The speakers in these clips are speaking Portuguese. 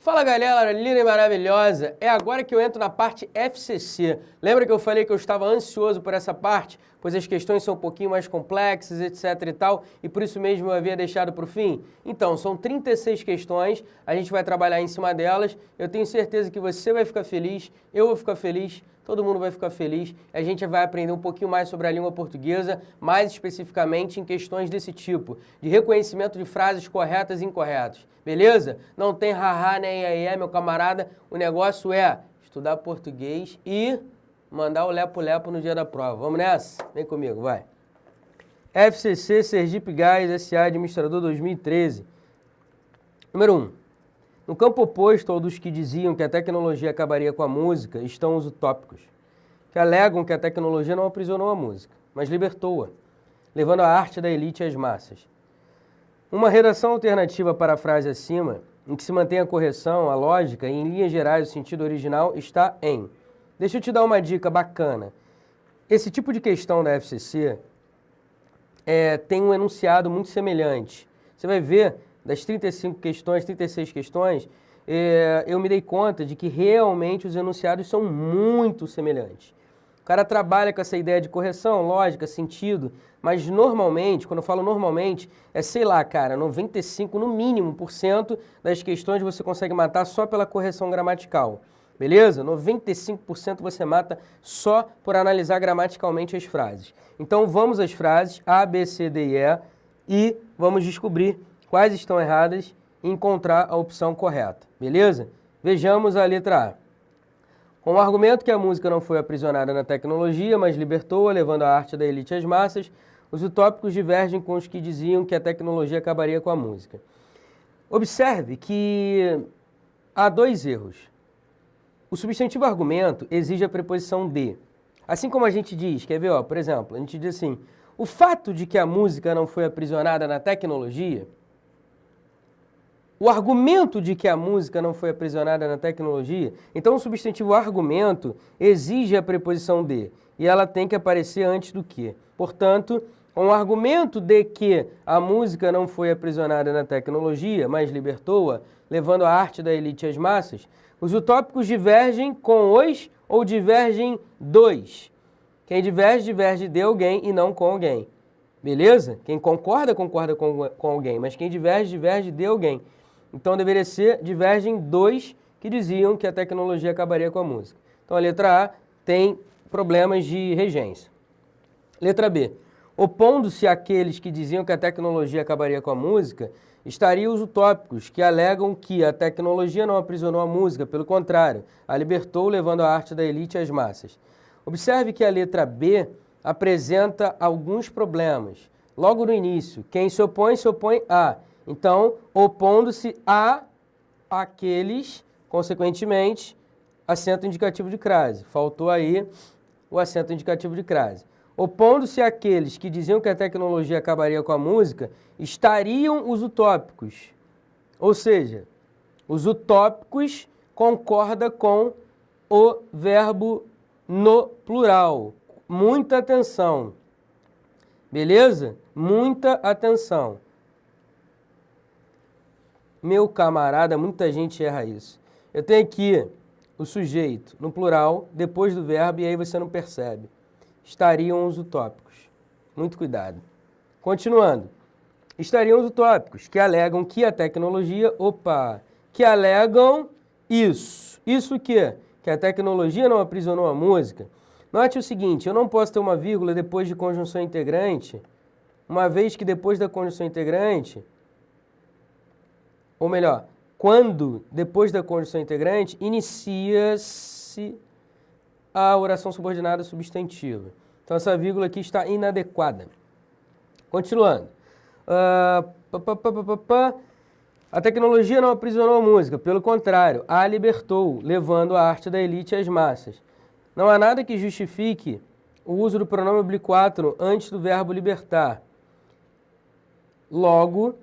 Fala galera, linda e maravilhosa, é agora que eu entro na parte FCC. Lembra que eu falei que eu estava ansioso por essa parte? Pois as questões são um pouquinho mais complexas, etc e tal, e por isso mesmo eu havia deixado para o fim? Então, são 36 questões, a gente vai trabalhar em cima delas, eu tenho certeza que você vai ficar feliz, eu vou ficar feliz, todo mundo vai ficar feliz, a gente vai aprender um pouquinho mais sobre a língua portuguesa, mais especificamente em questões desse tipo, de reconhecimento de frases corretas e incorretas, beleza? Não tem haha nem iê, meu camarada, o negócio é estudar português e mandar o lepo-lepo no dia da prova. Vamos nessa? Vem comigo, vai. FCC Sergipe Gás S.A. Administrador 2013. Número 1. No campo oposto ao dos que diziam que a tecnologia acabaria com a música, estão os utópicos, que alegam que a tecnologia não aprisionou a música, mas libertou-a, levando a arte da elite às massas. Uma redação alternativa para a frase acima, em que se mantém a correção, a lógica e, em linhas gerais, o sentido original, está em... Deixa eu te dar uma dica bacana. Esse tipo de questão da FCC tem um enunciado muito semelhante. Você vai ver, das 35 questões, 36 questões, eu me dei conta de que realmente os enunciados são muito semelhantes. O cara trabalha com essa ideia de correção, lógica, sentido, mas normalmente, quando eu falo normalmente, sei lá, cara, 95 no mínimo por cento das questões você consegue matar só pela correção gramatical. Beleza? 95% você mata só por analisar gramaticalmente as frases. Então vamos às frases A, B, C, D e E e vamos descobrir quais estão erradas e encontrar a opção correta. Beleza? Vejamos a letra A. Com o argumento que a música não foi aprisionada na tecnologia, mas libertou-a, levando a arte da elite às massas, os utópicos divergem com os que diziam que a tecnologia acabaria com a música. Observe que há dois erros. O substantivo argumento exige a preposição de. Assim como a gente diz, quer ver, ó, por exemplo, a gente diz assim, o fato de que a música não foi aprisionada na tecnologia, o argumento de que a música não foi aprisionada na tecnologia, então o substantivo argumento exige a preposição de, e ela tem que aparecer antes do que. Portanto, com o argumento de que a música não foi aprisionada na tecnologia, mas libertou-a, levando a arte da elite às massas, os utópicos divergem com os ou divergem dos. Quem diverge, diverge de alguém e não com alguém. Beleza? Quem concorda, concorda com alguém, mas quem diverge, diverge de alguém. Então deveria ser divergem dos que diziam que a tecnologia acabaria com a música. Então a letra A tem problemas de regência. Letra B. Opondo-se àqueles que diziam que a tecnologia acabaria com a música, estariam os utópicos, que alegam que a tecnologia não aprisionou a música, pelo contrário, a libertou, levando a arte da elite às massas. Observe que a letra B apresenta alguns problemas. Logo no início, quem se opõe a. Então, opondo-se a aqueles, consequentemente, acento indicativo de crase. Faltou aí o acento indicativo de crase. Opondo-se àqueles que diziam que a tecnologia acabaria com a música, estariam os utópicos. Ou seja, os utópicos concorda com o verbo no plural. Muita atenção. Beleza? Muita atenção. Meu camarada, muita gente erra isso. Eu tenho aqui o sujeito no plural, depois do verbo, e aí você não percebe. Estariam os utópicos. Muito cuidado. Continuando. Estariam os utópicos, que alegam que a tecnologia... que alegam isso. Isso o quê? Que a tecnologia não aprisionou a música. Note o seguinte, eu não posso ter uma vírgula depois de conjunção integrante, uma vez que depois da conjunção integrante, ou melhor, quando depois da conjunção integrante, inicia-se a oração subordinada substantiva. Então, essa vírgula aqui está inadequada. Continuando. A tecnologia não aprisionou a música, pelo contrário, a libertou, levando a arte da elite às massas. Não há nada que justifique o uso do pronome oblíquo antes do verbo libertar. Logo,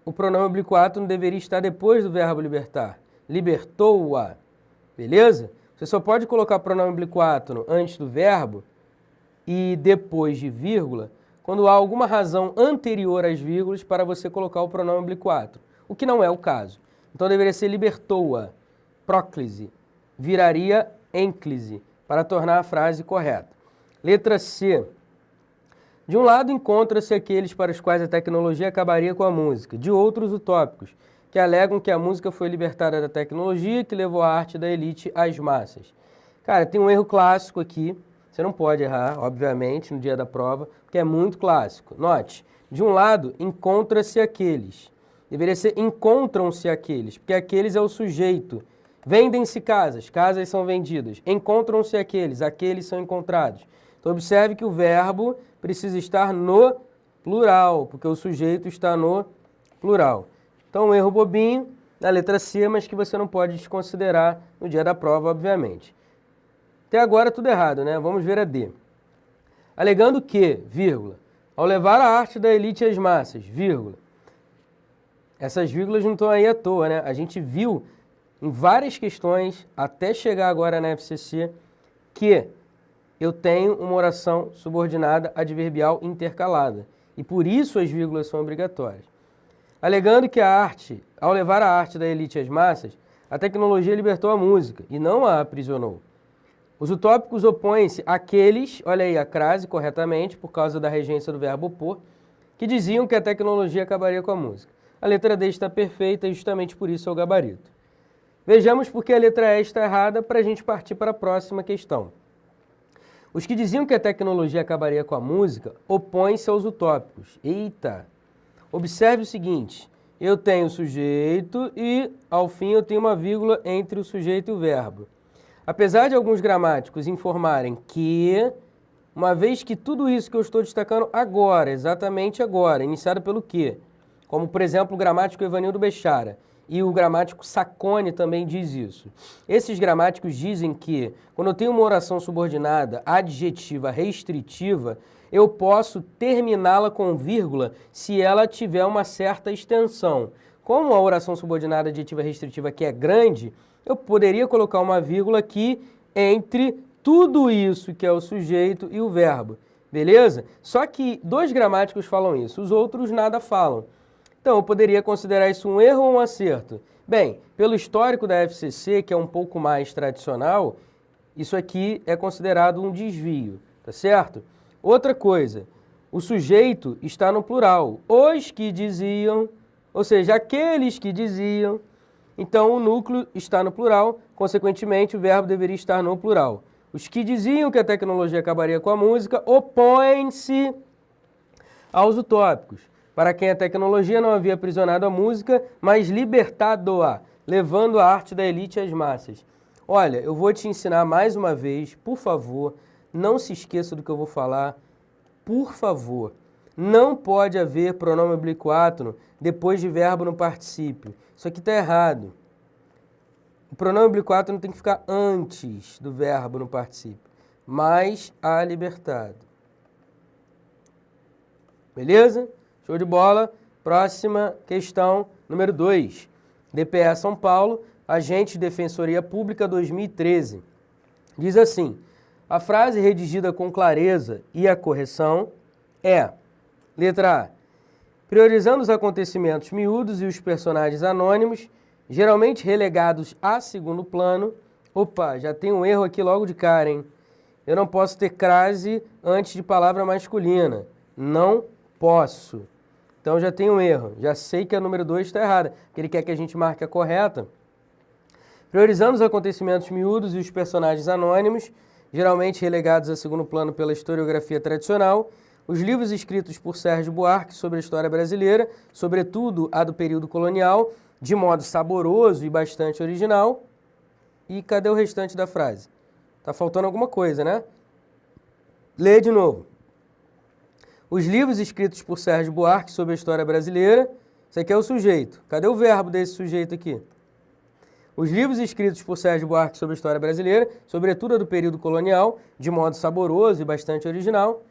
o pronome oblíquo não deveria estar depois do verbo libertar. Libertou-a. Beleza? Você só pode colocar pronome oblíquo antes do verbo e depois de vírgula quando há alguma razão anterior às vírgulas para você colocar o pronome oblíquo, o que não é o caso. Então deveria ser libertou-a, próclise, viraria ênclise, para tornar a frase correta. Letra C. De um lado encontra-se aqueles para os quais a tecnologia acabaria com a música, de outros utópicos, que alegam que a música foi libertada da tecnologia que levou a arte da elite às massas. Cara, tem um erro clássico aqui, você não pode errar, obviamente, no dia da prova, porque é muito clássico. Note, de um lado encontra-se aqueles, deveria ser encontram-se aqueles, porque aqueles é o sujeito. Vendem-se casas, casas são vendidas. Encontram-se aqueles são encontrados. Então observe que o verbo precisa estar no plural, porque o sujeito está no plural. Então, um erro bobinho na letra C, mas que você não pode desconsiderar no dia da prova, obviamente. Até agora tudo errado, né? Vamos ver a D. Alegando que, vírgula, ao levar a arte da elite às massas, vírgula. Essas vírgulas não estão aí à toa, né? A gente viu em várias questões, até chegar agora na FCC, que eu tenho uma oração subordinada adverbial intercalada. E por isso as vírgulas são obrigatórias. Alegando que a arte, ao levar a arte da elite às massas, a tecnologia libertou a música e não a aprisionou. Os utópicos opõem-se àqueles, olha aí a crase corretamente, por causa da regência do verbo opor, que diziam que a tecnologia acabaria com a música. A letra D está perfeita e justamente por isso é o gabarito. Vejamos por que a letra E está errada para a gente partir para a próxima questão. Os que diziam que a tecnologia acabaria com a música opõem-se aos utópicos. Eita! Observe o seguinte, eu tenho o sujeito e, ao fim, eu tenho uma vírgula entre o sujeito e o verbo. Apesar de alguns gramáticos informarem que, uma vez que tudo isso que eu estou destacando agora, exatamente agora, iniciado pelo que, como, por exemplo, o gramático Evanildo Bechara, e o gramático Saccone também diz isso. Esses gramáticos dizem que, quando eu tenho uma oração subordinada, adjetiva, restritiva, eu posso terminá-la com vírgula se ela tiver uma certa extensão. Como a oração subordinada adjetiva restritiva aqui é grande, eu poderia colocar uma vírgula aqui entre tudo isso que é o sujeito e o verbo. Beleza? Só que dois gramáticos falam isso, os outros nada falam. Então, eu poderia considerar isso um erro ou um acerto? Bem, pelo histórico da FCC, que é um pouco mais tradicional, isso aqui é considerado um desvio, tá certo? Outra coisa, o sujeito está no plural. Os que diziam, ou seja, aqueles que diziam. Então, o núcleo está no plural, consequentemente, o verbo deveria estar no plural. Os que diziam que a tecnologia acabaria com a música opõem-se aos utópicos, para quem a tecnologia não havia aprisionado a música, mas libertado-a, levando a arte da elite às massas. Olha, eu vou te ensinar mais uma vez, por favor, não se esqueça do que eu vou falar, por favor. Não pode haver pronome oblíquo átono depois de verbo no particípio. Isso aqui está errado. O pronome oblíquo átono tem que ficar antes do verbo no particípio. Mais a libertado. Beleza? Show de bola. Próxima questão, número 2. DPE São Paulo, Agente de Defensoria Pública 2013. Diz assim, a frase redigida com clareza e a correção é, letra A, priorizando os acontecimentos miúdos e os personagens anônimos, geralmente relegados a segundo plano. Opa, já tem um erro aqui logo de cara, hein? Eu não posso ter crase antes de palavra masculina. Não posso. Então já tem um erro. Já sei que a número 2 está errada, porque ele quer que a gente marque a correta. Priorizando os acontecimentos miúdos e os personagens anônimos, geralmente relegados a segundo plano pela historiografia tradicional, os livros escritos por Sérgio Buarque sobre a história brasileira, sobretudo a do período colonial, de modo saboroso e bastante original. E cadê o restante da frase? Tá faltando alguma coisa, né? Lê de novo. Os livros escritos por Sérgio Buarque sobre a história brasileira, isso aqui é o sujeito. Cadê o verbo desse sujeito aqui? Os livros escritos por Sérgio Buarque sobre a história brasileira, sobretudo a do período colonial, de modo saboroso e bastante original.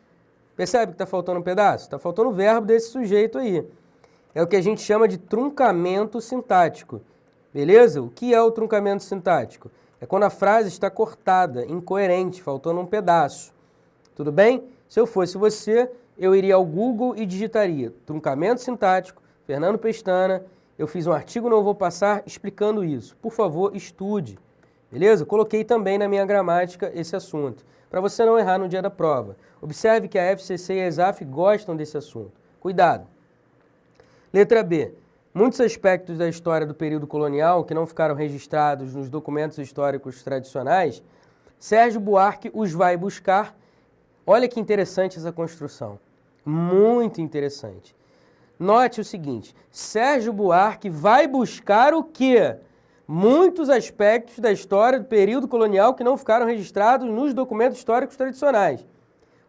Percebe que está faltando um pedaço? Está faltando o verbo desse sujeito aí. É o que a gente chama de truncamento sintático. Beleza? O que é o truncamento sintático? É quando a frase está cortada, incoerente, faltando um pedaço. Tudo bem? Se eu fosse você, eu iria ao Google e digitaria truncamento sintático, Fernando Pestana, eu fiz um artigo, não vou passar explicando isso. Por favor, estude, beleza? Coloquei também na minha gramática esse assunto, para você não errar no dia da prova. Observe que a FCC e a ESAF gostam desse assunto. Cuidado. Letra B. Muitos aspectos da história do período colonial que não ficaram registrados nos documentos históricos tradicionais, Sérgio Buarque os vai buscar. Olha que interessante essa construção. Muito interessante. Note o seguinte, Sérgio Buarque vai buscar o quê? Muitos aspectos da história do período colonial que não ficaram registrados nos documentos históricos tradicionais.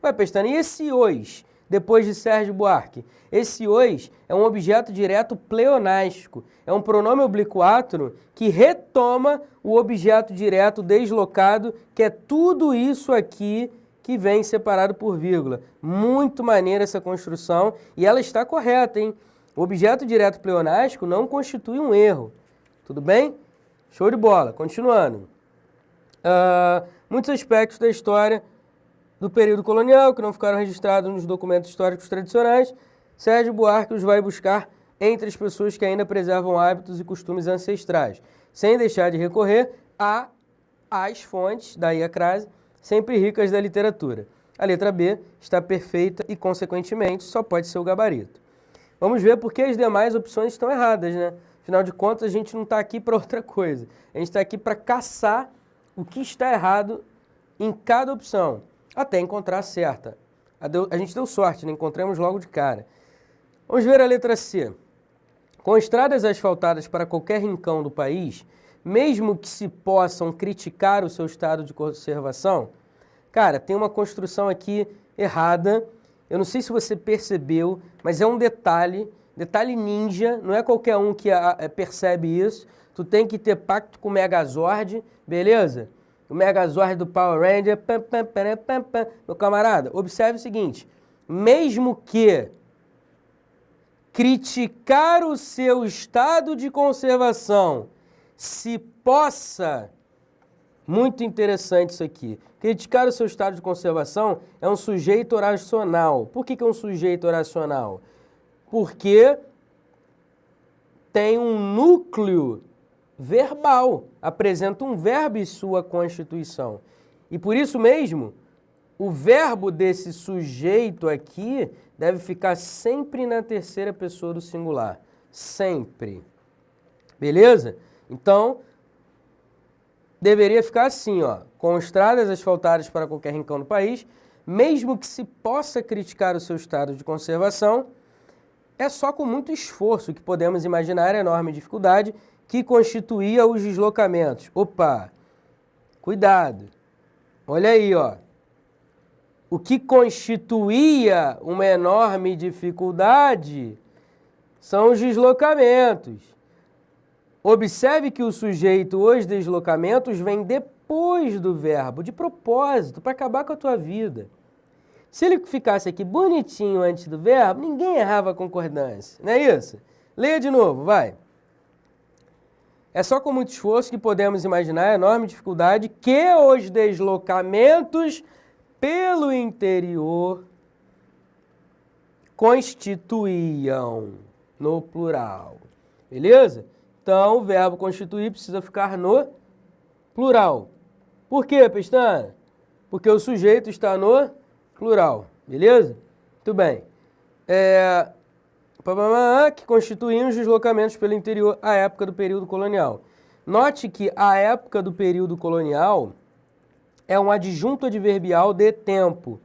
Ué, Pestana, e esse os, depois de Sérgio Buarque? Esse os é um objeto direto pleonástico, é um pronome obliquátono que retoma o objeto direto deslocado, que é tudo isso aqui que vem separado por vírgula. Muito maneira essa construção e ela está correta, hein? O objeto direto pleonástico não constitui um erro. Tudo bem? Show de bola. Continuando. Muitos aspectos da história do período colonial que não ficaram registrados nos documentos históricos tradicionais, Sérgio Buarque os vai buscar entre as pessoas que ainda preservam hábitos e costumes ancestrais, sem deixar de recorrer às fontes, daí a crase, sempre ricas da literatura. A letra B está perfeita e, consequentemente, só pode ser o gabarito. Vamos ver por que as demais opções estão erradas, né? Afinal de contas, a gente não está aqui para outra coisa. A gente está aqui para caçar o que está errado em cada opção, até encontrar a certa. A gente deu sorte, né? Encontramos logo de cara. Vamos ver a letra C. Com estradas asfaltadas para qualquer rincão do país, mesmo que se possam criticar o seu estado de conservação, cara, tem uma construção aqui errada. Eu não sei se você percebeu, mas é um detalhe ninja, não é qualquer um que percebe isso. Tu tem que ter pacto com o Megazord, beleza? O Megazord do Power Ranger. Meu camarada, observe o seguinte, mesmo que criticar o seu estado de conservação se possa, muito interessante isso aqui, criticar o seu estado de conservação é um sujeito oracional. Por que é um sujeito oracional? Porque tem um núcleo verbal, apresenta um verbo em sua constituição. E por isso mesmo, o verbo desse sujeito aqui deve ficar sempre na terceira pessoa do singular. Sempre. Beleza? Então, deveria ficar assim, ó. Com estradas asfaltadas para qualquer rincão do país, mesmo que se possa criticar o seu estado de conservação, é só com muito esforço que podemos imaginar a enorme dificuldade que constituía os deslocamentos. Opa! Cuidado! Olha aí, ó. O que constituía uma enorme dificuldade são os deslocamentos. Observe que o sujeito, os deslocamentos, vem depois do verbo, de propósito, para acabar com a tua vida. Se ele ficasse aqui bonitinho antes do verbo, ninguém errava a concordância, não é isso? Leia de novo, vai. É só com muito esforço que podemos imaginar a enorme dificuldade que os deslocamentos pelo interior constituíam no plural. Beleza? Então, o verbo constituir precisa ficar no plural. Por quê, Pestana? Porque o sujeito está no plural. Beleza? Muito bem. Que constituíam os deslocamentos pelo interior à época do período colonial. Note que a época do período colonial é um adjunto adverbial de tempo.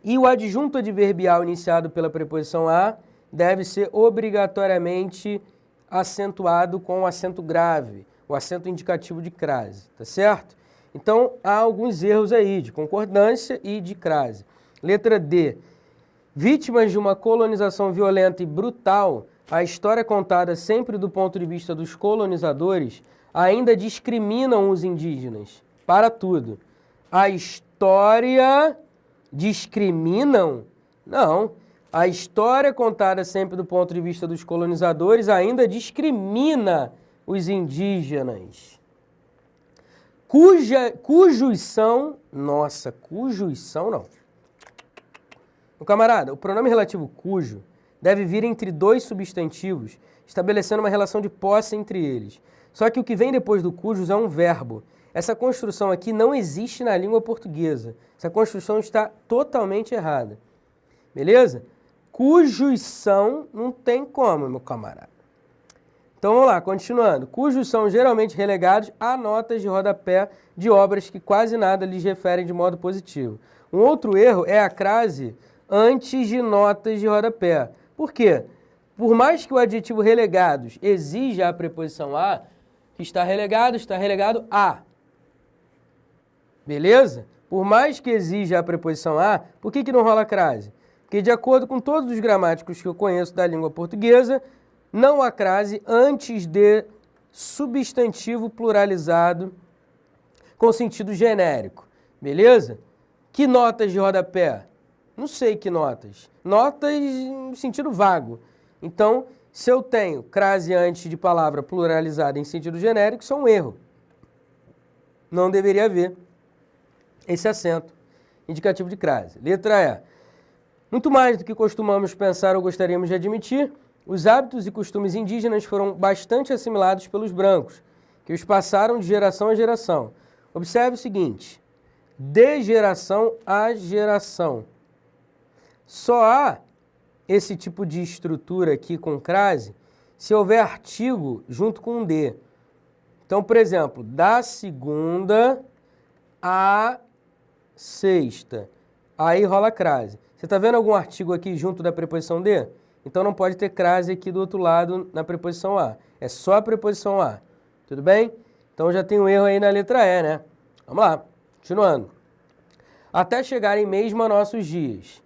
E o adjunto adverbial iniciado pela preposição a deve ser obrigatoriamente acentuado com o acento grave, o acento indicativo de crase, tá certo? Então, há alguns erros aí de concordância e de crase. Letra D. Vítimas de uma colonização violenta e brutal, a história contada sempre do ponto de vista dos colonizadores ainda discriminam os indígenas. Para tudo. A história discriminam? Não. A história contada sempre do ponto de vista dos colonizadores ainda discrimina os indígenas. Cujos são... Nossa, cujos são não. Meu camarada, o pronome relativo cujo deve vir entre dois substantivos, estabelecendo uma relação de posse entre eles. Só que o que vem depois do cujos é um verbo. Essa construção aqui não existe na língua portuguesa. Essa construção está totalmente errada. Beleza? Cujos são, não tem como, meu camarada. Então vamos lá, continuando. Cujos são geralmente relegados a notas de rodapé de obras que quase nada lhes referem de modo positivo. Um outro erro é a crase antes de notas de rodapé. Por quê? Por mais que o adjetivo relegados exija a preposição a, que está relegado a. Beleza? Por mais que exija a preposição a, por que não rola crase? Porque de acordo com todos os gramáticos que eu conheço da língua portuguesa, não há crase antes de substantivo pluralizado com sentido genérico. Beleza? Que notas de rodapé? Não sei que notas. Notas em sentido vago. Então, se eu tenho crase antes de palavra pluralizada em sentido genérico, isso é um erro. Não deveria haver esse acento indicativo de crase. Letra E. Muito mais do que costumamos pensar ou gostaríamos de admitir, os hábitos e costumes indígenas foram bastante assimilados pelos brancos, que os passaram de geração a geração. Observe o seguinte, de geração a geração. Só há esse tipo de estrutura aqui com crase se houver artigo junto com um de. Então, por exemplo, da segunda à sexta. Aí rola crase. Você está vendo algum artigo aqui junto da preposição de? Então não pode ter crase aqui do outro lado na preposição a. É só a preposição a. Tudo bem? Então já tem um erro aí na letra E, né? Vamos lá. Continuando. Até chegarem mesmo a nossos dias.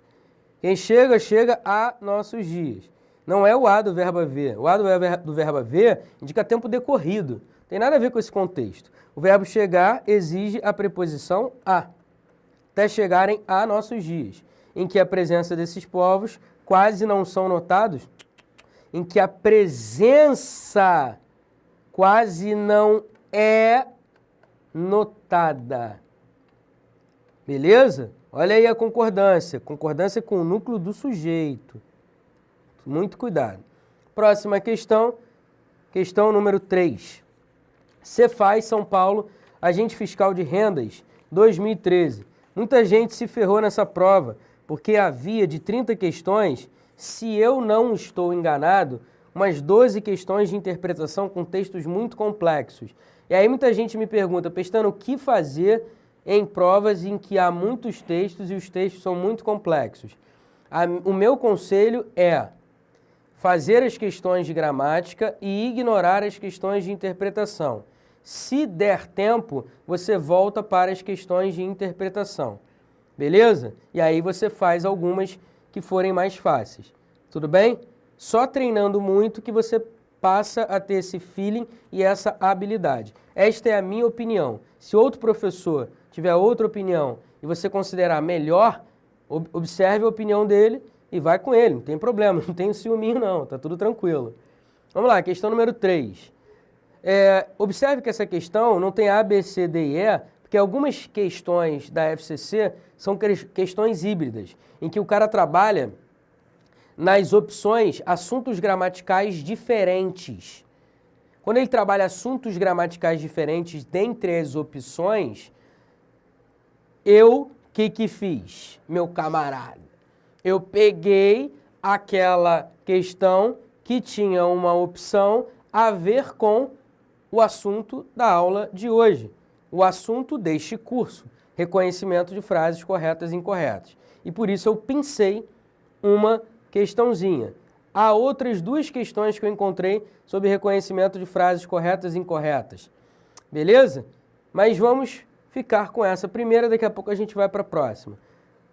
Quem chega, chega a nossos dias. Não é o a do verbo haver. O a do verbo haver indica tempo decorrido. Não tem nada a ver com esse contexto. O verbo chegar exige a preposição a. Até chegarem a nossos dias, em que a presença desses povos quase não são notados, em que a presença quase não é notada. Beleza? Olha aí a concordância. Concordância com o núcleo do sujeito. Muito cuidado. Próxima questão, questão número 3. Cefaz, São Paulo, agente fiscal de rendas, 2013. Muita gente se ferrou nessa prova, porque havia de 30 questões, se eu não estou enganado, umas 12 questões de interpretação com textos muito complexos. E aí muita gente me pergunta, Pestana, o que fazer em provas em que há muitos textos e os textos são muito complexos? O meu conselho é fazer as questões de gramática e ignorar as questões de interpretação. Se der tempo, você volta para as questões de interpretação. Beleza? E aí você faz algumas que forem mais fáceis. Tudo bem? Só treinando muito que você passa a ter esse feeling e essa habilidade. Esta é a minha opinião. Se outro professor tiver outra opinião e você considerar melhor, observe a opinião dele e vai com ele. Não tem problema, não tem ciúminho não, tá tudo tranquilo. Vamos lá, questão número 3. Observe que essa questão não tem A, B, C, D e E, porque algumas questões da FCC são questões híbridas, em que o cara trabalha nas opções assuntos gramaticais diferentes. Quando ele trabalha assuntos gramaticais diferentes dentre as opções, que fiz, meu camarada? Eu peguei aquela questão que tinha uma opção a ver com o assunto da aula de hoje. O assunto deste curso, reconhecimento de frases corretas e incorretas. E por isso eu pensei uma questãozinha. Há outras duas questões que eu encontrei sobre reconhecimento de frases corretas e incorretas. Beleza? Mas vamos ficar com essa primeira, daqui a pouco a gente vai para a próxima.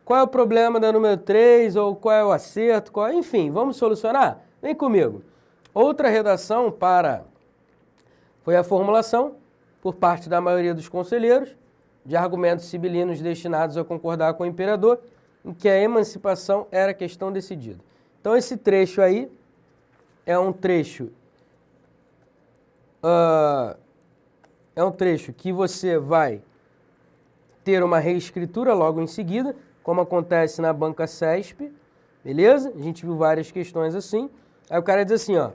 Qual é o problema da número 3, ou qual é o acerto, enfim, vamos solucionar? Vem comigo. Outra redação foi a formulação, por parte da maioria dos conselheiros, de argumentos sibilinos destinados a concordar com o imperador, em que a emancipação era questão decidida. Então esse trecho aí é um trecho que você vai ter uma reescritura logo em seguida, como acontece na banca CESP, Beleza? A gente viu várias questões assim. Aí o cara diz assim, ó.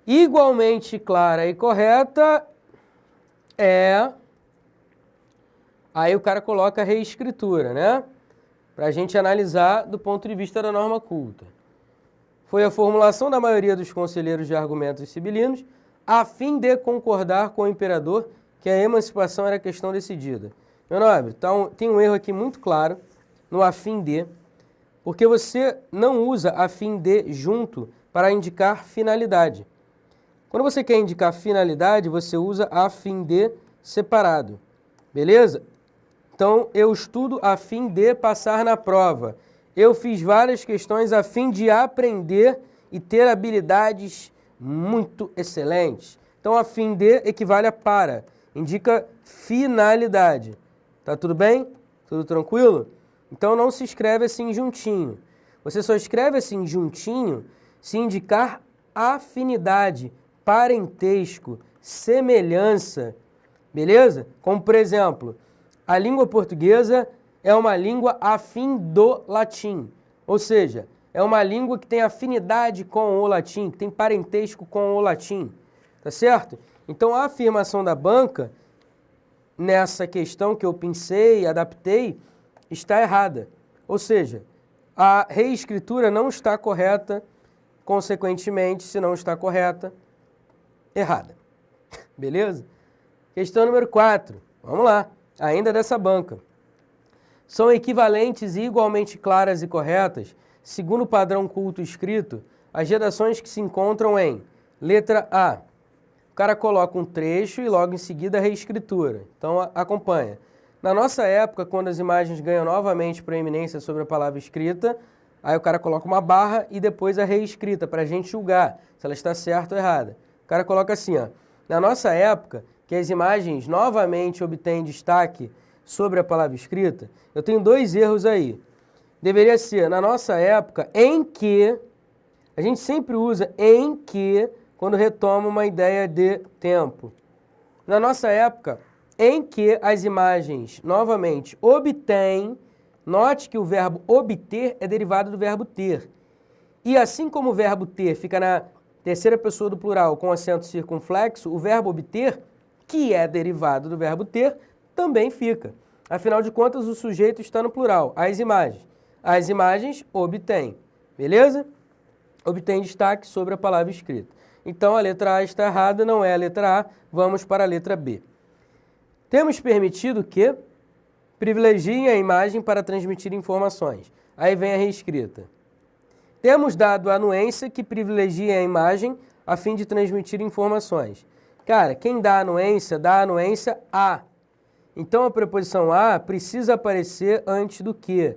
Igualmente clara e correta é... Aí o cara coloca a reescritura, né? Para a gente analisar do ponto de vista da norma culta. Foi a formulação da maioria dos conselheiros de argumentos sibilinos a fim de concordar com o imperador que a emancipação era questão decidida. Meu nobre, então, tem um erro aqui muito claro no a fim de, porque você não usa a fim de junto para indicar finalidade. Quando você quer indicar finalidade, você usa a fim de separado. Beleza? Então, eu estudo a fim de passar na prova. Eu fiz várias questões a fim de aprender e ter habilidades muito excelentes. Então, a fim de equivale a para. Indica finalidade. Tá tudo bem? Tudo tranquilo? Então, não se escreve assim juntinho. Você só escreve assim juntinho se indicar afinidade, parentesco, semelhança. Beleza? Como, por exemplo... A língua portuguesa é uma língua afim do latim, ou seja, é uma língua que tem afinidade com o latim, que tem parentesco com o latim, tá certo? Então a afirmação da banca, nessa questão que eu pensei, adaptei, está errada. Ou seja, a reescritura não está correta, consequentemente, se não está correta, errada. Beleza? Questão número 4, vamos lá. Ainda dessa banca. São equivalentes e igualmente claras e corretas, segundo o padrão culto escrito, as redações que se encontram em letra A. O cara coloca um trecho e logo em seguida a reescritura. Então acompanha. Na nossa época, quando as imagens ganham novamente proeminência sobre a palavra escrita, aí o cara coloca uma barra e depois a reescrita, para a gente julgar se ela está certa ou errada. O cara coloca assim, ó. Na nossa época, que as imagens novamente obtêm destaque sobre a palavra escrita, eu tenho dois erros aí. Deveria ser, na nossa época, em que, a gente sempre usa em que, quando retoma uma ideia de tempo. Na nossa época, em que as imagens novamente obtêm, note que o verbo obter é derivado do verbo ter. E assim como o verbo ter fica na terceira pessoa do plural com acento circunflexo, o verbo obter, que é derivado do verbo ter, também fica. Afinal de contas, o sujeito está no plural, as imagens. As imagens obtêm, beleza? Obtém destaque sobre a palavra escrita. Então, a letra A está errada, não é a letra A, vamos para a letra B. Temos permitido que privilegiem a imagem para transmitir informações. Aí vem a reescrita. Temos dado a anuência que privilegia a imagem a fim de transmitir informações. Cara, quem dá a anuência a. Então, a preposição a precisa aparecer antes do que,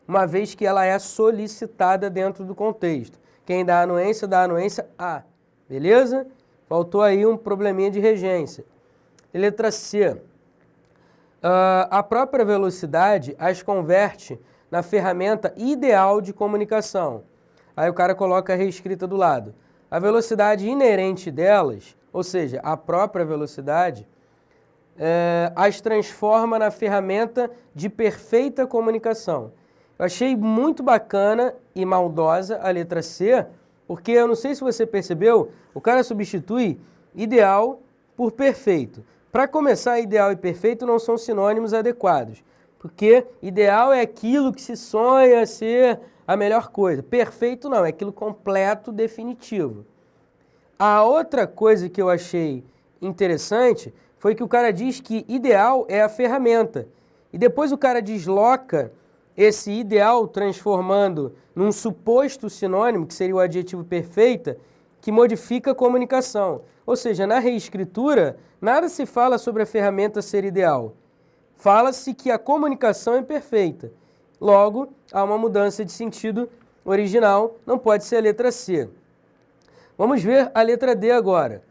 uma vez que ela é solicitada dentro do contexto. Quem dá a anuência a. Beleza? Faltou aí um probleminha de regência. Letra C. A própria velocidade as converte na ferramenta ideal de comunicação. Aí o cara coloca a reescrita do lado. A velocidade inerente delas, ou seja, a própria velocidade, as transforma na ferramenta de perfeita comunicação. Eu achei muito bacana e maldosa a letra C, porque eu não sei se você percebeu, o cara substitui ideal por perfeito. Para começar, ideal e perfeito não são sinônimos adequados, porque ideal é aquilo que se sonha ser a melhor coisa. Perfeito não, é aquilo completo, definitivo. A outra coisa que eu achei interessante foi que o cara diz que ideal é a ferramenta. E depois o cara desloca esse ideal transformando num suposto sinônimo, que seria o adjetivo perfeita, que modifica a comunicação. Ou seja, na reescritura, nada se fala sobre a ferramenta ser ideal. Fala-se que a comunicação é perfeita. Logo, há uma mudança de sentido original, não pode ser a letra C. Vamos ver a letra D agora.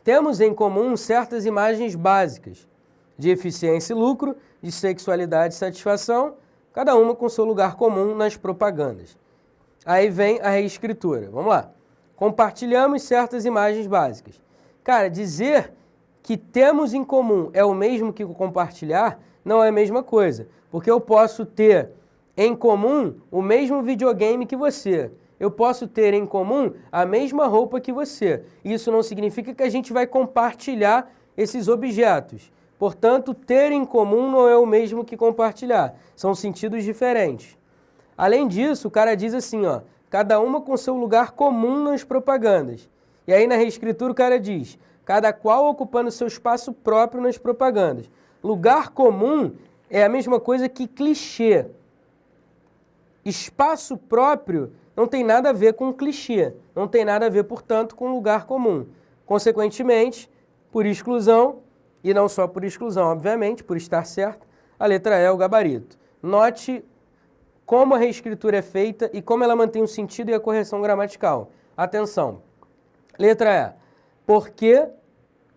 Temos em comum certas imagens básicas de eficiência e lucro, de sexualidade e satisfação, cada uma com seu lugar comum nas propagandas. Aí vem a reescritura. Vamos lá. Compartilhamos certas imagens básicas. Cara, dizer que temos em comum é o mesmo que compartilhar não é a mesma coisa, porque eu posso ter em comum o mesmo videogame que você. Eu posso ter em comum a mesma roupa que você. Isso não significa que a gente vai compartilhar esses objetos. Portanto, ter em comum não é o mesmo que compartilhar. São sentidos diferentes. Além disso, o cara diz assim, ó, cada uma com seu lugar comum nas propagandas. E aí na reescritura o cara diz, cada qual ocupando seu espaço próprio nas propagandas. Lugar comum é a mesma coisa que clichê. Espaço próprio não tem nada a ver com clichê, não tem nada a ver, portanto, com lugar comum. Consequentemente, por exclusão, e não só por exclusão, obviamente, por estar certo, a letra E é o gabarito. Note como a reescritura é feita e como ela mantém o sentido e a correção gramatical. Atenção, letra E. Porque,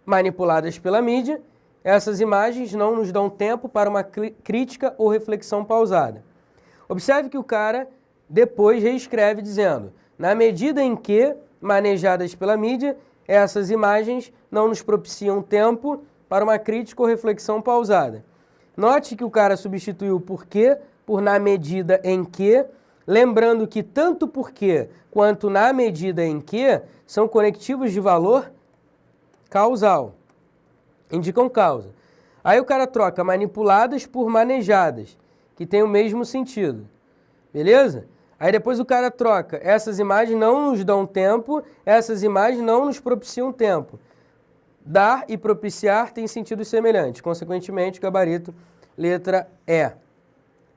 manipuladas pela mídia, essas imagens não nos dão tempo para uma crítica ou reflexão pausada. Observe que o cara depois reescreve dizendo, na medida em que, manejadas pela mídia, essas imagens não nos propiciam tempo para uma crítica ou reflexão pausada. Note que o cara substituiu o porquê por na medida em que, lembrando que tanto porquê quanto na medida em que são conectivos de valor causal, indicam causa. Aí o cara troca manipuladas por manejadas, que tem o mesmo sentido, beleza? Aí depois o cara troca, essas imagens não nos dão tempo, essas imagens não nos propiciam tempo. Dar e propiciar tem sentido semelhante, consequentemente, gabarito, letra E.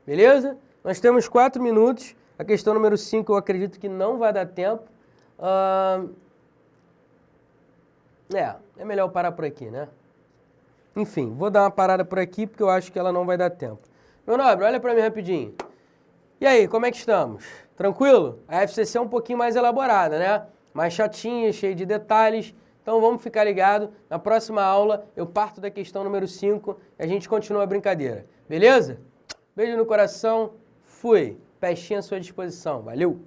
Beleza? Nós temos 4 minutos, a questão número 5 eu acredito que não vai dar tempo. É melhor eu parar por aqui, né? Enfim, vou dar uma parada por aqui porque eu acho que ela não vai dar tempo. Meu nobre, olha para mim rapidinho. E aí, como é que estamos? Tranquilo? A FCC é um pouquinho mais elaborada, né? Mais chatinha, cheia de detalhes. Então vamos ficar ligado. Na próxima aula eu parto da questão número 5 e a gente continua a brincadeira. Beleza? Beijo no coração. Fui. Pestinha à sua disposição. Valeu!